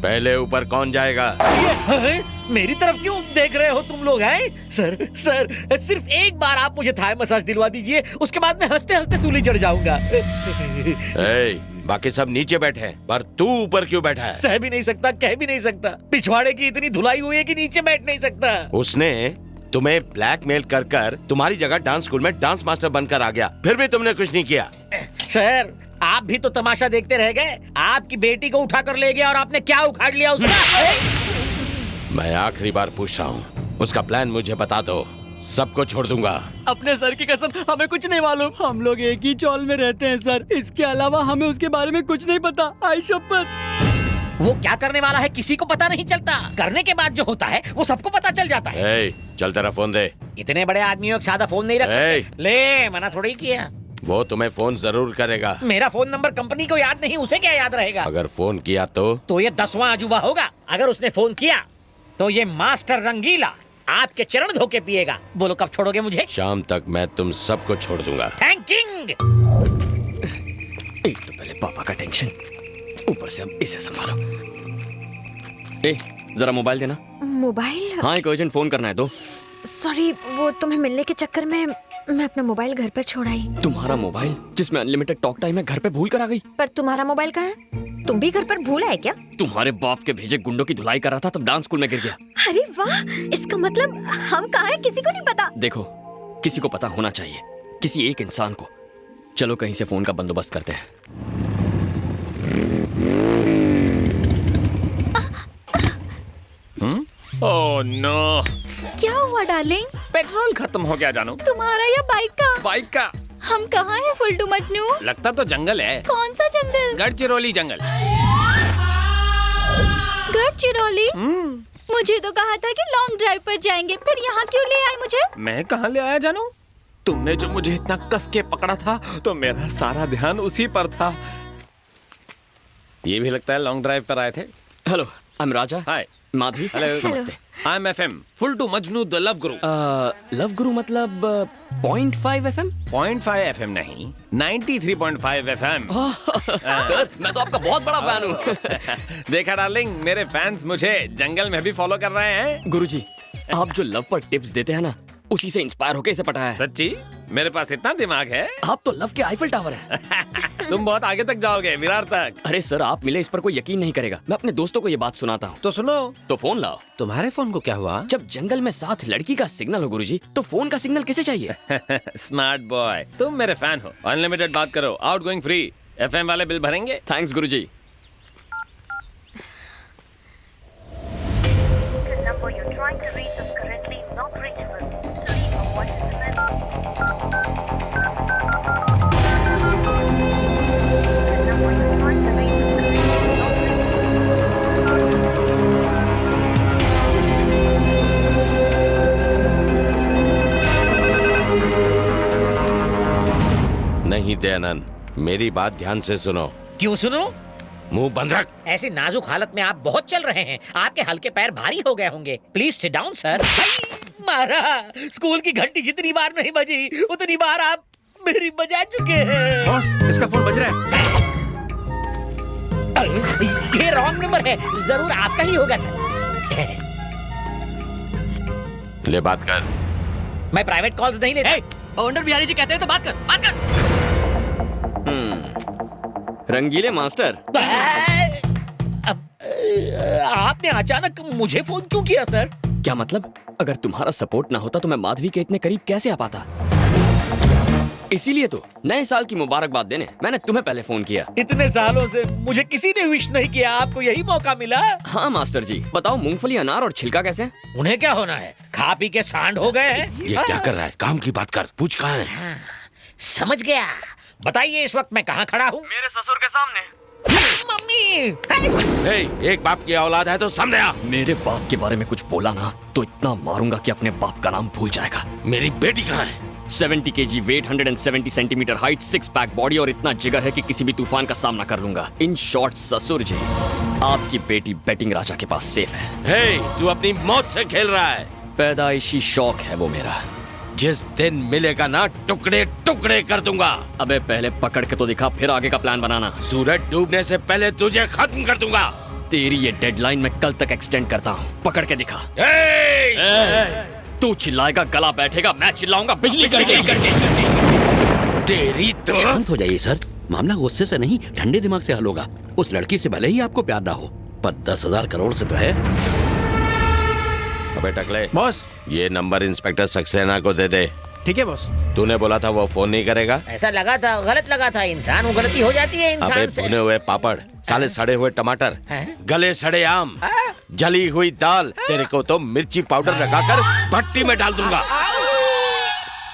पहले ऊपर कौन जाएगा? मेरी तरफ क्यों देख रहे हो तुम लोग? हैं सर, सर सिर्फ एक बार आप मुझे थाई मसाज दिलवा दीजिए, उसके बाद मैं हंसते हंसते सूली चढ़ जाऊंगा। बाकी सब नीचे बैठे हैं, पर तू ऊपर क्यों बैठा है? सह भी नहीं सकता, कह भी नहीं सकता। पिछवाड़े की इतनी धुलाई हुई है कि नीचे बैठ नहीं सकता। उसने तुम्हें ब्लैकमेल कर कर तुम्हारी जगह डांस स्कूल में डांस मास्टर बनकर आ गया, फिर भी तुमने कुछ नहीं किया। सर आप भी तो तमाशा देखते रह गए। आपकी बेटी को उठा कर ले गया और आपने क्या उखाड़ लिया उसका? मैं आखिरी बार पूछ रहा हूँ, उसका प्लान मुझे बता दो, सबको छोड़ दूंगा। अपने सर की कसम, हमें कुछ नहीं मालूम। हम लोग एक ही चौल में रहते हैं सर, इसके अलावा हमें उसके बारे में कुछ नहीं पता। आई शपथ। वो क्या करने वाला है किसी को पता नहीं चलता, करने के बाद जो होता है वो सबको पता चल जाता है। चल तेरा फोन दे। इतने बड़े आदमियों का सादा फोन नहीं रख सकते। ले, मना थोड़ी किया। वो तुम्हें फोन जरूर करेगा। मेरा फोन नंबर कंपनी को याद नहीं, उसे क्या याद रहेगा? अगर फोन किया तो ये 10वां अजूबा होगा। अगर उसने फोन किया तो ये मास्टर रंगीला आपके चरण धोके पिएगा। बोलो कब छोड़ोगे मुझे? शाम तक मैं तुम सबको छोड़ दूंगा। थैंकिंग। एक तो पहले पापा का टेंशन, ऊपर से अब इसे संभालो। जरा मोबाइल देना। मोबाइल? हाँ, एक अर्जेंट फोन करना है तो। सॉरी, वो तुम्हें मिलने के चक्कर में मैं अपना मोबाइल घर पर छोड़ आई। तुम्हारा मोबाइल जिसमें अनलिमिटेड टॉक टाइम है घर पे भूल कर आ गई। पर तुम्हारा मोबाइल कहाँ है? तुम भी घर पर भूल आए क्या? तुम्हारे बाप के भेजे गुंडों की धुलाई कर रहा था तब डांस स्कूल में गिर गया। अरे वाह, इसका मतलब हम कहाँ हैं किसी को नहीं पता। देखो, किसी को पता होना चाहिए, किसी एक इंसान को। चलो कहीं से फोन का बंदोबस्त करते हैं। Oh no. क्या हुआ डार्लिंग? पेट्रोल खत्म हो गया जानू। तुम्हारा या बाइक का? बाइक का। हम कहाँ हैं फुल्टू मजनू? लगता तो जंगल है। कौन सा जंगल? गढ़चिरौली जंगल। गढ़चिरौली? मुझे तो कहा था कि लॉन्ग ड्राइव पर जाएंगे, फिर यहाँ क्यों ले आए मुझे? मैं कहाँ ले आया जानू? तुमने जो मुझे इतना कस के पकड़ा था तो मेरा सारा ध्यान उसी पर था। ये भी लगता है लॉन्ग ड्राइव पर आए थे। Hello, I am Raja. Hi Madhavi. Hello, नमस्ते। I am FM Fultoo Majnu the love guru. Love guru मतलब 0.5 FM? 0.5 FM नहीं, 93.5 FM। सर, मैं तो आपका बहुत बड़ा फैन हूँ। देखा डार्लिंग, मेरे फैंस मुझे जंगल में भी फॉलो कर रहे हैं। गुरुजी, आप जो लव पर टिप्स देते हैं ना, उसी से इंस्पायर होके इसे पटाया है। सच्ची? मेरे पास इतना दिमाग है? आप तो लव के आईफल टावर हैं। तुम बहुत आगे तक जाओगे, विरार तक। अरे सर, आप मिले इस पर कोई यकीन नहीं करेगा। मैं अपने दोस्तों को ये बात सुनाता हूँ। तो सुनो। तो फोन लाओ। तुम्हारे फोन को क्या हुआ? जब जंगल में साथ लड़की का सिग्नल हो गुरुजी, तो फोन का सिग्नल किसे चाहिए? स्मार्ट बॉय, तुम मेरे फैन हो। अनलिमिटेड बात करो, आउटगोइंग फ्री। FM वाले बिल भरेंगे? थैंक्स गुरुजी। नहीं दयानंद, मेरी बात ध्यान से सुनो। क्यों सुनो? मुंह बंद रख। ऐसी नाजुक हालत में आप बहुत चल रहे हैं, आपके हल्के पैर भारी हो गए होंगे। Please sit down sir. मारा, स्कूल की घंटी जितनी बार नहीं बजी उतनी बार आप मेरी बजा चुके हैं। बॉस, इसका फोन बज रहा है। ये रॉन्ग नंबर है, जरूर आपका ही होगा सर। ले बात कर। मैं प्राइवेट कॉल्स नहीं लेता। बवंडर बिहारी जी कहते हैं तो बात कर, बात कर। रंगीले मास्टर, आपने अचानक मुझे फोन क्यों किया सर? क्या मतलब? अगर तुम्हारा सपोर्ट ना होता तो मैं माधवी के इतने करीब कैसे आ पाता? इसीलिए तो नए साल की मुबारकबाद देने मैंने तुम्हें पहले फोन किया। इतने सालों से मुझे किसी ने विश नहीं किया, आपको यही मौका मिला। हाँ मास्टर जी, बताओ मूंगफली, अनार और छिलका कैसे? उन्हें क्या होना है, खा पी के सांड हो गए हैं। ये क्या कर रहा है? काम की बात कर, पूछ कहाँ है? हाँ, समझ गया। बताइए इस वक्त मैं कहाँ खड़ा हूँ? मेरे ससुर के सामने। मम्मी। एक बाप की औलाद है तो समझ आ। मेरे बाप के बारे में कुछ बोला ना तो इतना मारूंगा कि अपने बाप का नाम भूल जाएगा। मेरी बेटी कहाँ है? 70 kg weight, 170 centimetre height, 6 pack body और इतना जिगर है कि किसी भी तूफान का सामना कर लूंगा। इन शॉर्ट ससुर जी, आपकी बेटी बैटिंग राजा के पास सेफ है। तू अपनी मौत से खेल रहा है। पैदाइशी शौक है वो मेरा। जिस दिन मिलेगा ना टुकड़े टुकड़े कर दूंगा। अबे पहले पकड़ के तो दिखा, फिर आगे का प्लान बनाना। सूरज डूबने से पहले तुझे खत्म कर दूंगा। तेरी ये डेडलाइन मैं कल तक एक्सटेंड करता हूँ। पकड़ के दिखा। तू चिल्लाएगा, गला बैठेगा, मैं चिल्लाऊंगा बिजली करके। तेरी तो शांत हो जाइए सर, मामला गुस्से से नहीं ठंडे दिमाग से हल होगा। उस लड़की से भले ही आपको प्यार ना हो, पर 10,000 करोड़ से तो है। अबे टकले, बॉस। ये नंबर इंस्पेक्टर सक्सेना को दे दे। ठीक है बॉस। तूने बोला था वो फोन नहीं करेगा। ऐसा लगा था, गलत लगा था। इंसान को गलती हो जाती है अबे इंसान से। भुने हुए पापड़, साले सड़े हुए टमाटर, गले सड़े आम, जली हुई दाल, तेरे को तो मिर्ची पाउडर लगाकर भट्टी में डाल दूंगा।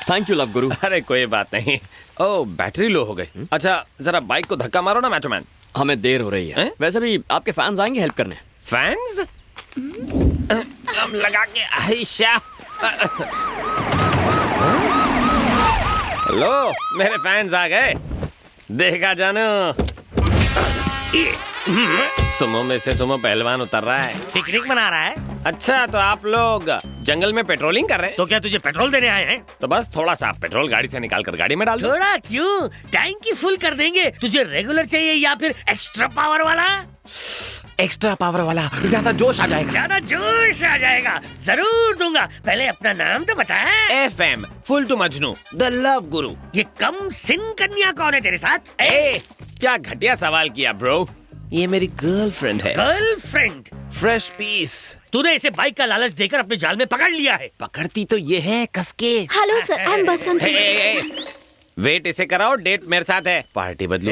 थैंक यू लव गुरु। अरे कोई बात नहीं। ओ बैटरी लो हो गई। अच्छा जरा बाइक को धक्का मारो ना मैचोमैन। हमें देर हो रही है। हैं? वैसे भी आपके फैंस आएंगे हेल्प करने। फैंस हम लगा के आयशा। लो मेरे फैंस आ गए। देखा जानो, सुमो में से सुमो पहलवान उतर रहा है। पिकनिक मना रहा है। अच्छा तो आप लोग जंगल में पेट्रोलिंग कर रहे हैं? तो क्या तुझे पेट्रोल देने आए हैं? तो बस थोड़ा सा पेट्रोल गाड़ी से निकाल कर गाड़ी में डाल दो। थोड़ा क्यों, टैंकी फुल कर देंगे। तुझे रेगुलर चाहिए या फिर एक्स्ट्रा पावर वाला? एक्स्ट्रा पावर वाला, ज्यादा जोश आ जाएगा। ज्यादा जोश आ जाएगा, जरूर दूंगा। पहले अपना नाम तो बता। FM full to Majnu the love guru. ये कम सिंह कन्या कौन है तेरे साथ? ए क्या घटिया सवाल किया ब्रो। ये मेरी गर्लफ्रेंड है। गर्लफ्रेंड? Fresh piece. तूने इसे बाइक का लालच देकर अपने जाल में पकड़ लिया है। पकड़ती तो ये है कसके। Hello sir, I am Basanti. Wait इसे कराओ, डेट मेरे साथ है। पार्टी बदलो।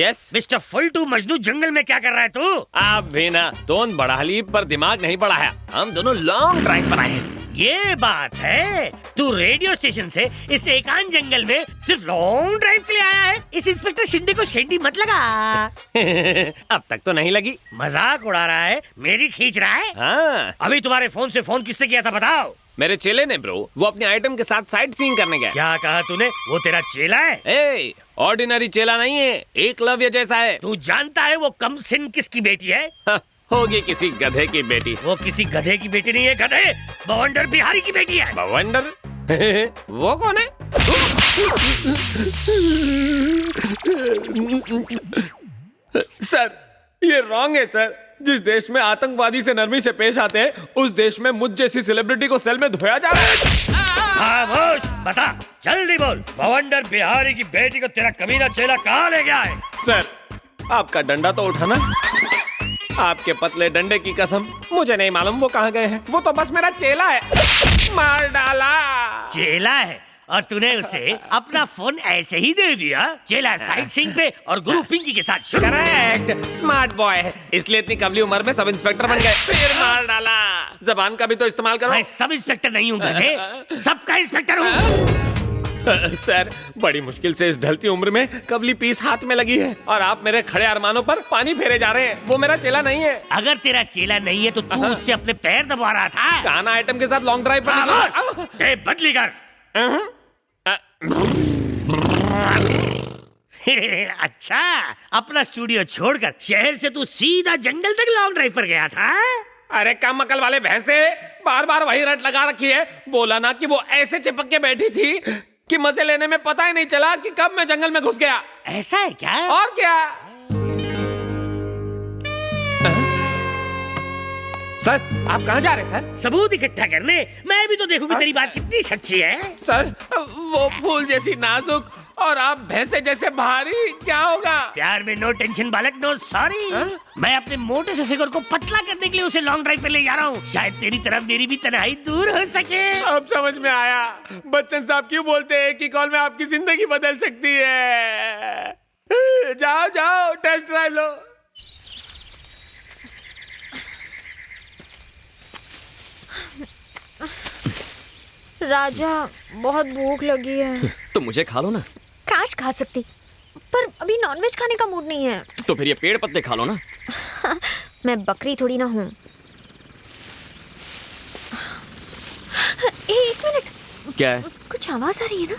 Yes mister full to Majnu, जंगल में क्या कर रहा है तू? आप भी ना टोन बढ़ा ली पर दिमाग नहीं बढ़ाया। हम दोनों लॉन्ग ड्राइव पर आए हैं। ये बात है, तू रेडियो स्टेशन से इस एकांत जंगल में सिर्फ लॉन्ग ड्राइव के लिए आया है। इस इंस्पेक्टर शिंदे को शेंडी मत लगा। अब तक तो नहीं लगी। मजाक उड़ा रहा है, मेरी खींच रहा है। हाँ अभी तुम्हारे फोन से फोन किसने किया था बताओ? मेरे चेले ने ब्रो, वो अपने आइटम के साथ साइट सीइंग करने गया। क्या कहा तूने? वो तेरा चेला है? ए ऑर्डिनरी चेला नहीं है, एकलव्य जैसा है। तू जानता है वो कम सिंह किसकी बेटी है? होगी किसी गधे की बेटी। वो किसी गधे की बेटी नहीं है, गधे बवंडर बिहारी की बेटी है। बवंडर? वो कौन है? सर ये रॉन्ग है सर। जिस देश में आतंकवादी से नरमी से पेश आते हैं, उस देश में मुझ जैसी सेलिब्रिटी को सेल में धोया जा रहा है। खामोश, बता जल्दी बोल, बवंडर बिहारी की बेटी को तेरा कमीना चेला कहाँ ले गया है? सर आपका डंडा तो उठाना। आपके पतले डंडे की कसम मुझे नहीं मालूम वो कहाँ गए हैं। वो तो बस मेरा चेला है। मार डाला। चेला है और तूने उसे अपना फोन ऐसे ही दे दिया? चेला साइट सीइंग पे और गुरु पिंकी के साथ शुरू। करेक्ट, स्मार्ट बॉय है, इसलिए इतनी कमली उम्र में सब इंस्पेक्टर बन गए। फिर मार डाला। जबान का भी तो इस्तेमाल करो। मैं सब इंस्पेक्टर नहीं हूँ गधे, सबका इंस्पेक्टर हूँ। सर बड़ी मुश्किल से इस ढलती उम्र में कबली पीस हाथ में लगी है और आप मेरे खड़े अरमानों पर पानी फेरे जा रहे हैं। वो मेरा चेला नहीं है। अगर तेरा चेला नहीं है तो तू उससे अपने पैर दबा रहा था। काना आइटम के साथ लॉन्ग ड्राइव पर टेप बदली कर। अच्छा, अपना स्टूडियो छोड़कर शहर से तू सीधा जंगल तक लॉन्ग ड्राइव पर गया था? अरे कम अकल वाले भैंसे, बार बार वही रट लगा रखी है। बोला ना कि वो ऐसे चिपक के बैठी थी कि मजे लेने में पता ही नहीं चला कि कब मैं जंगल में घुस गया। ऐसा है क्या? और क्या? सर आप कहाँ जा रहे हैं सर? सबूत इकट्ठा करने। मैं भी तो देखूं कि तेरी बात कितनी सच्ची है। सर वो फूल जैसी नाजुक और आप भैंसे जैसे भारी, क्या होगा? प्यार में नो टेंशन बालक, नो सॉरी। मैं अपने मोटे से फिगर को पतला करने के लिए उसे लॉन्ग ड्राइव पे ले जा रहा हूँ। शायद तेरी तरफ मेरी भी तन्हाई दूर हो सके। अब समझ में आया बच्चन साहब क्यों बोलते हैं कि कॉल में आपकी जिंदगी बदल सकती है। जाओ जाओ टेस्ट ड्राइव लो। राजा बहुत भूख लगी है। तो मुझे खा लो ना। काश खा सकती, पर अभी नॉनवेज खाने का मूड नहीं है। तो फिर ये पेड़ पत्ते खा लो ना। मैं बकरी थोड़ी ना हूँ। एक मिनट, क्या है? कुछ आवाज आ रही है ना?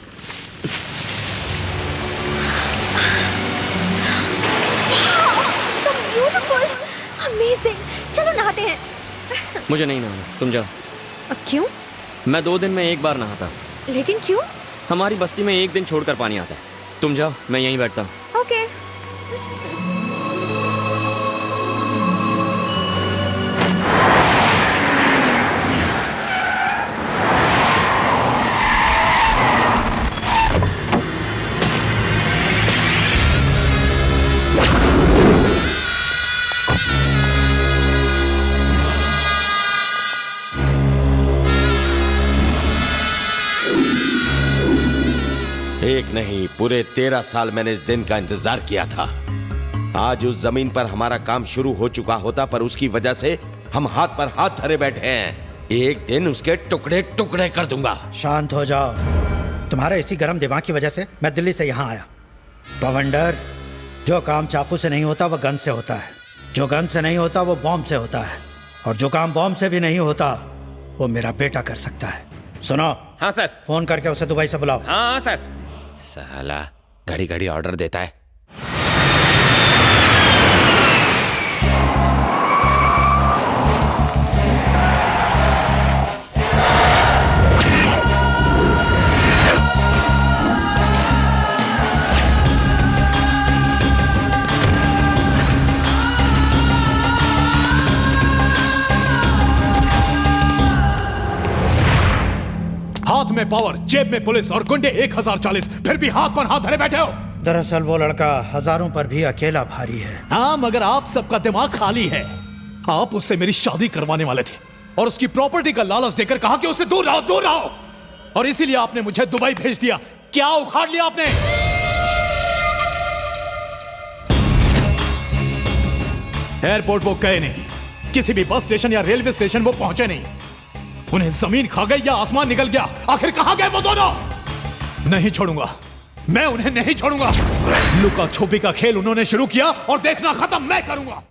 So beautiful, amazing। चलो नहाते हैं। मुझे नहीं नहाना, तुम जाओ। क्यों? मैं 2 दिन में एक बार नहाता। लेकिन क्यों? हमारी बस्ती में एक दिन छोड़कर पानी आता है। तुम जाओ, मैं यहीं बैठता हूँ। ओके। एक नहीं, पूरे 13 साल मैंने इस दिन का इंतजार किया था। आज उस जमीन पर हमारा काम शुरू हो चुका होता, पर उसकी वजह से हम हाथ पर हाथ धरे बैठे हैं। एक दिन उसके टुकड़े टुकड़े कर दूंगा। शांत हो जाओ। तुम्हारे इसी गर्म दिमाग की वजह से मैं दिल्ली से यहाँ आया। बवंडर, जो काम चाकू से नहीं होता वो गन से होता है, जो गन से नहीं होता वो बॉम्ब से होता है, और जो काम बॉम्ब से भी नहीं होता वो मेरा बेटा कर सकता है। सुनो। हाँ सर। फोन करके उसे दुबई से बुलाओ। हाँ सर। साला घड़ी घड़ी ऑर्डर देता है। हाथ में पावर, जेब में पुलिस और गुंडे 1040, फिर भी हाथ पर हाथ धरे बैठे हो। दरअसल वो लड़का हजारों पर भी अकेला भारी है। हाँ, मगर आप सबका दिमाग खाली है। आप उससे मेरी शादी करवाने वाले थे और उसकी प्रॉपर्टी का लालच देकर कहा कि उससे दूर रहो, दूर रहो, और इसीलिए आपने मुझे दुबई भेज दिया। क्या उखाड़ लिया आपने? एयरपोर्ट वो गए नहीं, किसी भी बस स्टेशन या रेलवे स्टेशन वो पहुंचे नहीं। उन्हें जमीन खा गई या आसमान निकल गया, आखिर कहां गए वो दोनों? नहीं छोड़ूंगा, मैं उन्हें नहीं छोड़ूंगा। लुका छुपी का खेल उन्होंने शुरू किया और देखना खत्म मैं करूंगा।